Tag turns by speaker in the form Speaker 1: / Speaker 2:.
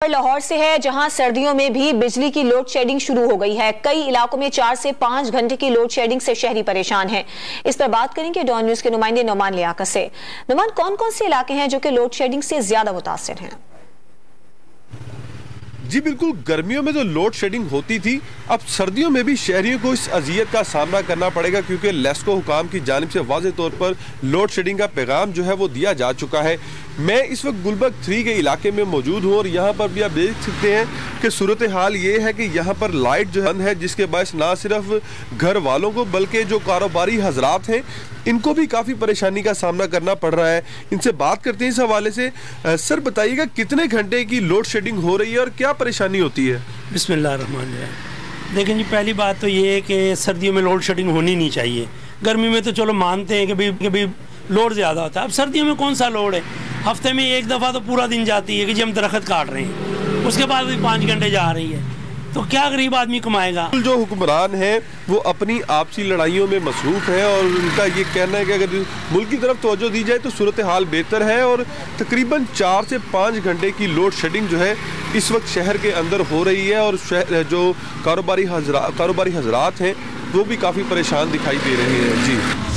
Speaker 1: लाहौर से है, जहां सर्दियों में भी बिजली की लोड शेडिंग शुरू हो गई है। कई इलाकों में 4 से 5 घंटे की लोड शेडिंग से शहरी परेशान हैं। इस पर बात करेंगे डॉन न्यूज के नुमाइंदे नोमान लियाकत से। नोमान, कौन कौन से इलाके हैं जो कि लोड शेडिंग से ज्यादा मुतासिर हैं?
Speaker 2: जी बिल्कुल, गर्मियों में जो लोड शेडिंग होती थी, अब सर्दियों में भी शहरियों को इस अजियत का सामना करना पड़ेगा, क्योंकि लेस्को हुकाम की जानिब से वाज़ेह तौर पर लोड शेडिंग का पैगाम जो है वो दिया जा चुका है। मैं इस वक्त गुलबर्ग 3 के इलाके में मौजूद हूँ और यहाँ पर भी आप देख सकते हैं कि सूरत हाल ये है कि यहाँ पर लाइट जो बंद है, जिसके बायस ना सिर्फ घर वालों को बल्कि जो कारोबारी हजरात हैं इनको भी काफ़ी परेशानी का सामना करना पड़ रहा है। इनसे बात करते हैं इस हवाले से। सर बताइएगा, कितने घंटे की लोड शेडिंग हो रही है और क्या परेशानी होती है?
Speaker 3: बिस्मिल्लाहिर्रहमानिर्रहीम। देखिए जी, पहली बात तो ये है कि सर्दियों में लोड शेडिंग होनी नहीं चाहिए। गर्मी में तो चलो मानते हैं कि भाई लोड ज़्यादा होता है। अब सर्दियों में कौन सा लोड है? हफ्ते में एक दफ़ा तो पूरा दिन जाती है कि जी हम दरख्त काट रहे हैं, उसके बाद भी 5 घंटे जा रही है, तो क्या गरीब आदमी कमाएगा?
Speaker 2: जो हुक्मरान है वो अपनी आपसी लड़ाइयों में मसरूफ़ है और उनका ये कहना है कि अगर मुल्क की तरफ तवज्जो दी जाए तो सूरत हाल बेहतर है। और तकरीबन 4 से 5 घंटे की लोड शेडिंग जो है इस वक्त शहर के अंदर हो रही है और जो कारोबारी हजरात हैं वो भी काफ़ी परेशान दिखाई दे रहे हैं। जी।